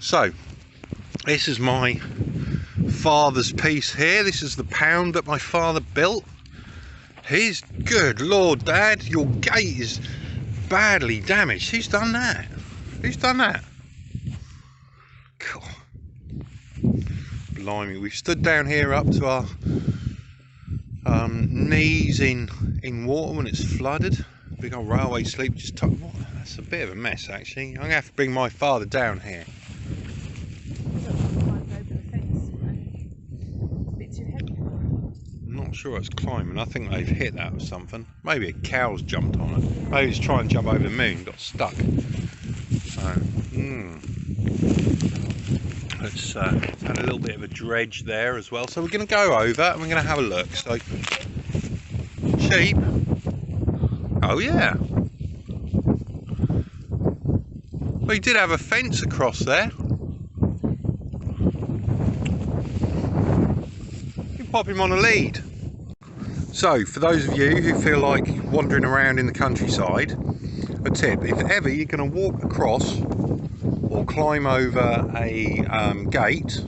So this is my father's piece here. This is the pound that my father built. He's good Lord, Dad, your gate is badly damaged. Who's done that? Who's done that? God. Blimey, we've stood down here up to our knees in water when it's flooded. Big old railway sleep just tucked. That's a bit of a mess actually. I'm gonna have to bring my father down here. I'm not sure it's climbing. I think they've hit that or something. Maybe a cow's jumped on it. Maybe it's trying to jump over the moon, got stuck. So, it's had a little bit of a dredge there as well. So we're going to go over and we're going to have a look. So, sheep. Oh yeah. We did have a fence across there. You pop him on a lead. So, for those of you who feel like wandering around in the countryside, a tip: if ever you're going to walk across or climb over a gate,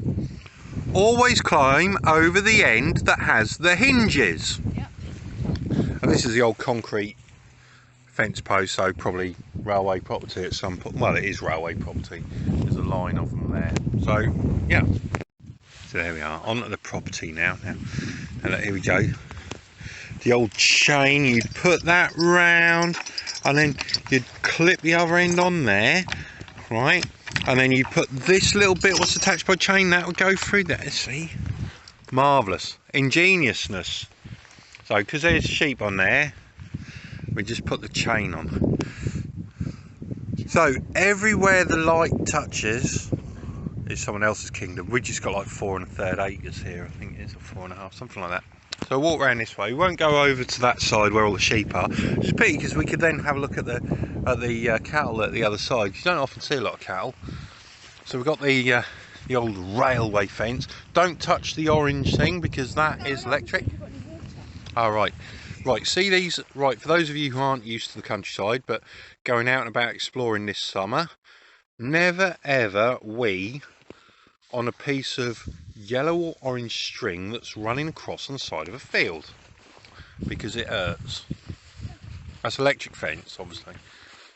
always climb over the end that has the hinges. Yep. And this is the old concrete fence post, so probably railway property at some point. Well, it is railway property. There's a line of them there. So, yeah. So there we are, onto the property now. And here we go. The old chain, you'd put that round and then you'd clip the other end on there, right? And then you put this little bit what's attached by chain, that would go through there. See? Marvellous. Ingeniousness. So, because there's sheep on there, we just put the chain on. So, everywhere the light touches is someone else's kingdom. We just got like 4 1/3 acres here, I think it is, or 4 1/2, something like that. So we'll walk around this way. We won't go over to that side where all the sheep are. It's a pity because we could then have a look at the cattle at the other side. You don't often see a lot of cattle. So we've got the old railway fence. Don't touch the orange thing because that is electric. Oh, right. Right, see these? Right, for those of you who aren't used to the countryside but going out and about exploring this summer, never ever wee on a piece of yellow or orange string that's running across on the side of a field, because it hurts. That's electric fence, obviously.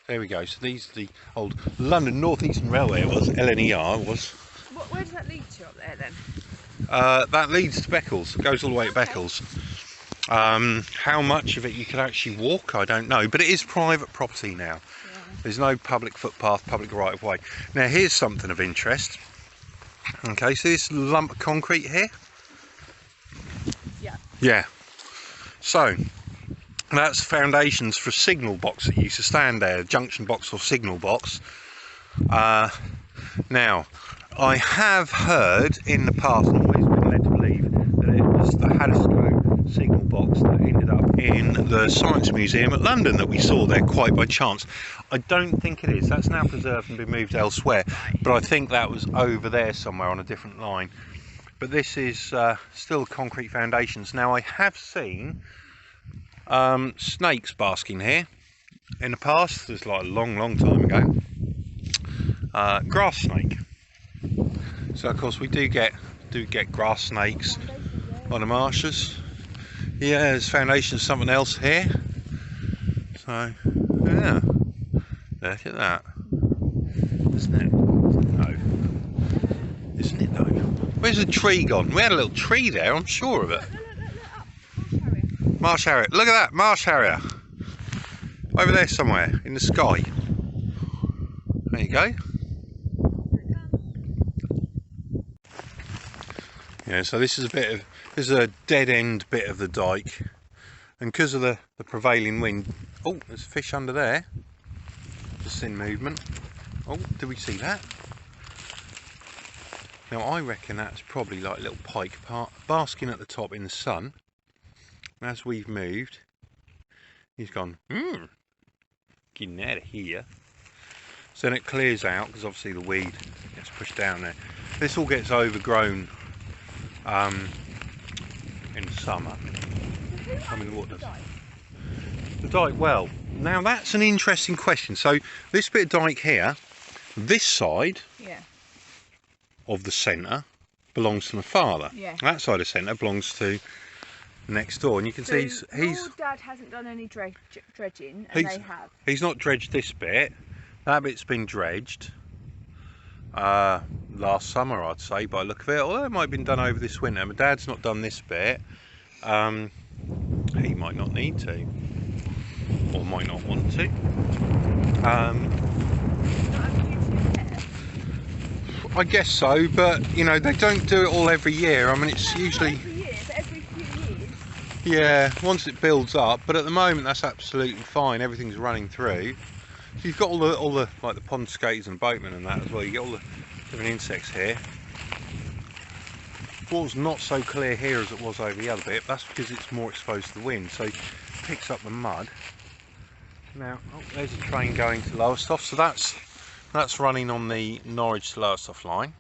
There we go. So these are the old London North Eastern Railway. It was LNER. It was. Where does that lead to up there then? That leads to Beccles. It goes all the way to Beccles. How much of it you could actually walk, I don't know, but it is private property now. Yeah. There's no public footpath, public right of way. Now here's something of interest. Okay, so this lump of concrete here. Yeah. Yeah. So that's foundations for a signal box that used to stand there, a junction box or signal box. Now, I have heard in the past, and always been led to believe, that it was the Haddiscoe signal box that ended up in the Science Museum at London that we saw there quite by chance. I don't think it is. That's now preserved and been moved elsewhere, but I think that was over there somewhere on a different line. But this is still concrete foundations. Now, I have seen snakes basking here in the past. There's like a long time ago. Grass snake. So of course we do get grass snakes on the marshes. Yeah, there's foundations of something else here. So yeah, look at that. Isn't it? No. Isn't it though? Where's the tree gone? We had a little tree there, I'm sure of it. Look, Marsh harrier. Look at that, marsh harrier. Over there somewhere in the sky. There you go. Yeah, so this is a dead end bit of the dike, and because of the prevailing wind. Oh, there's fish under there. Just in movement. Oh, did we see that? Now I reckon that's probably like a little pike basking at the top in the sun. As we've moved, he's gone, getting out of here. So then it clears out because obviously the weed gets pushed down there. This all gets overgrown in the summer. I mean, what does the dike? Well, now that's an interesting question. So this bit of dike here, this side, yeah, of the centre belongs to my father. Yeah. That side of the centre belongs to next door, and you can see he's your dad hasn't done any dredging, and they have. He's not dredged this bit. That bit's been dredged last summer, I'd say, by the look of it. Although it might have been done over this winter. My dad's not done this bit. He might not need to, or might not want to. I guess so, but you know, they don't do it all every year. I mean, it's usually every year, but every few years. Yeah, once it builds up, but at the moment that's absolutely fine. Everything's running through. So you've got all the like the pond skaters and boatmen and that as well. You get all the different insects here. Water's not so clear here as it was over the other bit. That's because it's more exposed to the wind, so it picks up the mud. Now, oh, there's a train going to Lowestoft, so that's running on the Norwich to Lowestoft line.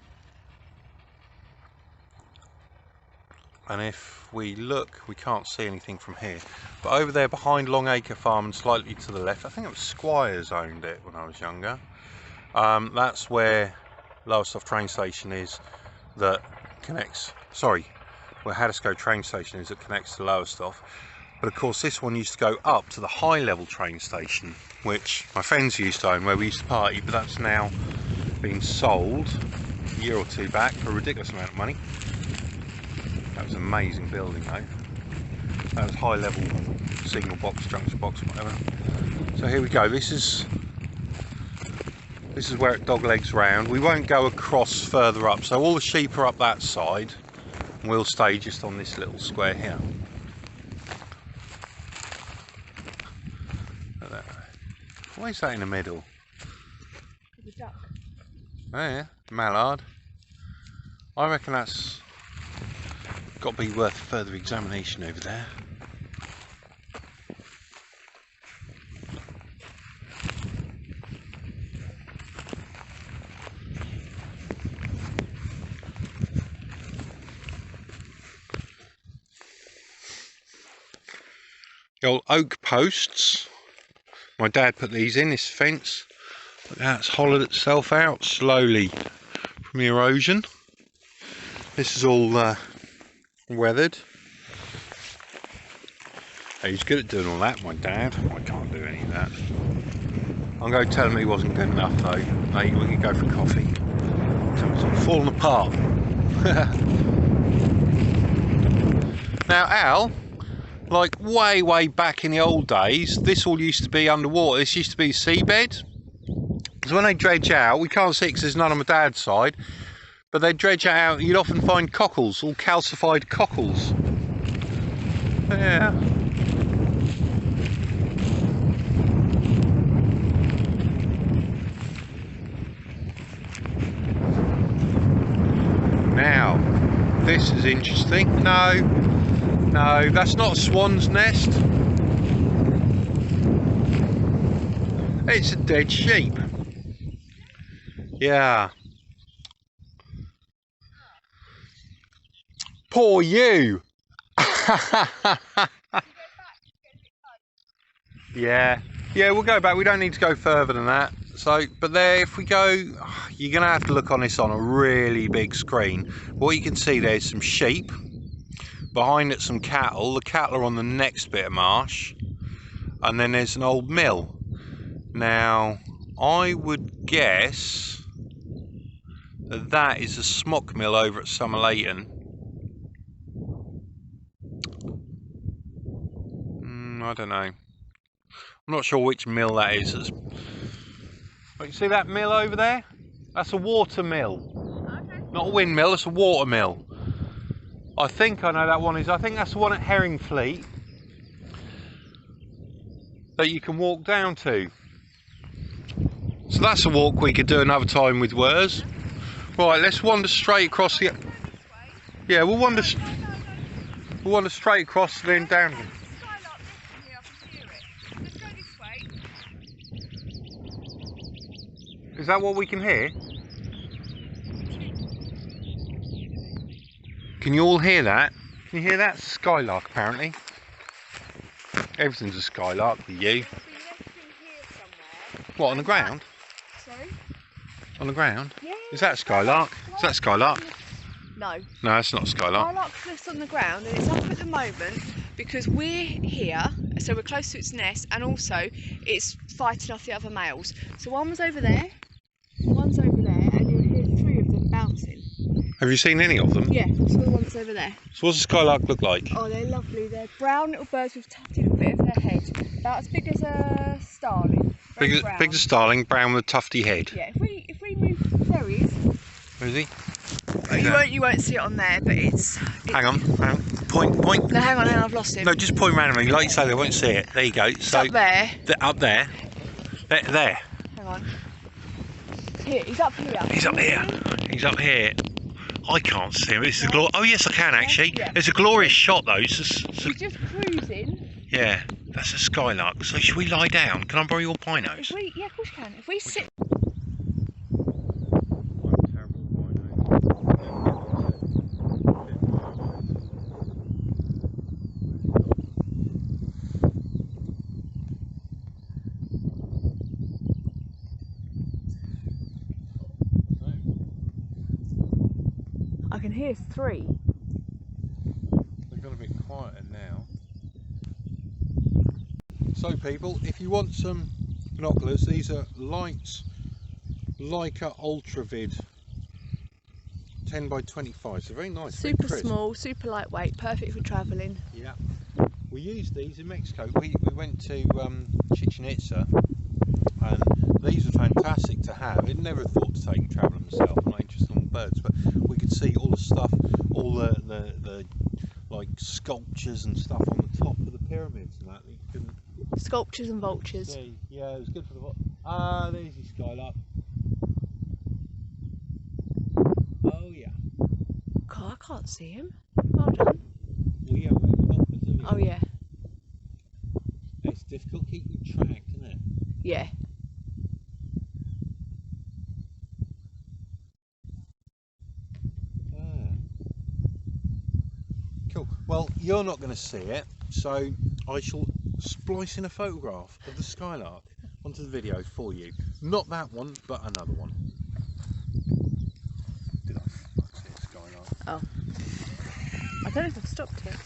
And if we look, we can't see anything from here. But over there behind Longacre Farm and slightly to the left, I think it was Squires owned it when I was younger. That's where Lowestoft train station is that connects, where Haddiscoe train station is that connects to Lowestoft. But of course this one used to go up to the high level train station, which my friends used to own, where we used to party, but that's now been sold a year or two back for a ridiculous amount of money. That was an amazing building though. That was high level signal box, junction box, whatever. So here we go. This is where it doglegs round. We won't go across further up. So all the sheep are up that side, and we'll stay just on this little square here. Why is that in the middle? The duck. Oh yeah, mallard. I reckon that's got to be worth further examination over there. The old oak posts. My dad put these in, this fence. Look how it's hollowed itself out slowly from the erosion. This is all weathered. He's good at doing all that, my dad. I can't do any of that. I'm going to tell him he wasn't good enough though. Mate, we can go for coffee. It's all falling apart. Now Al, like way back in the old days, this all used to be underwater. This used to be seabed. So when they dredge out, we can't see it because there's none on my dad's side, but they dredge it out, you'd often find cockles, all calcified cockles. Yeah. Now, this is interesting. No, that's not a swan's nest. It's a dead sheep. Yeah. Poor you. Yeah, we'll go back. We don't need to go further than that. So, but there, if we go, you're gonna have to look on this on a really big screen. What you can see, there's some sheep. Behind it, some cattle. The cattle are on the next bit of marsh, and then there's an old mill. Now, I would guess that that is a smock mill over at Somerleyton. I don't know. I'm not sure which mill that is. But you see that mill over there? That's a water mill. Okay. Not a windmill, it's a water mill. I think I know that one is. I think that's the one at Herringfleet that you can walk down to. So that's a walk we could do another time with Wurzel. Right, let's wander straight across the... Yeah, we'll wander straight across then down here. Is that what we can hear? Can you all hear that? Can you hear that? It's a skylark apparently. Everything's a skylark with you. What, on the ground? Sorry? On the ground? Yeah. Is that a skylark? Is that skylark? No. No, that's not a skylark. Skylark's on the ground and it's up at the moment because we're here, so we're close to its nest, and also it's fighting off the other males. So one was over there, one's over there, and you'll hear 3 of them bouncing. Have you seen any of them? Yeah, so the one's over there. So what's a skylark look like? Oh, they're lovely. They're brown little birds with tufty little bit of their head, about as big as a starling. Big as a starling, brown with a tufty head. Yeah, if we move, there he is. Where is he? You won't see it on there, but it's. Hang on. Point. No, hang on, I've lost him. No, just point round at me. Like you say, they won't see it. There you go. So Up there. Up there. There. Hang on. Here, he's up here. He's up here. He's up here. I can't see him. It's oh yes, I can actually. Yeah. It's a glorious shot though. It's He's just cruising. yeah, that's a skylark. So should we lie down? Can I borrow your pinos? Yeah, of course you can. If we sit. I can hear 3. They've got a bit quieter now. So people, if you want some binoculars, these are Leica Ultravid 10 by 25. So very nice. Super small, super lightweight, perfect for travelling. Yeah. We used these in Mexico. We went to Chichen Itza, and these were fantastic to have. I'd never thought to take and travel myself. I'm not interested in birds, but we could see all the stuff, all the like sculptures and stuff on the top of the pyramids and that. You couldn't Sculptures and vultures. see. Yeah, it was good for the there's your skylark. Oh yeah. God, I can't see him. Hold on. We haven't got binoculars, have we? Oh yeah. It's difficult keeping track, isn't it? Yeah. Cool. Well, you're not going to see it, so I shall splice in a photograph of the skylark onto the video for you. Not that one, but another one. Did I fuck see a skylark? Oh. I don't know if I've stopped it.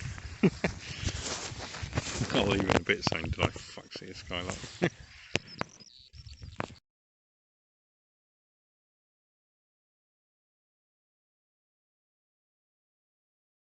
I'll leave it a bit saying, did I fuck see a skylark?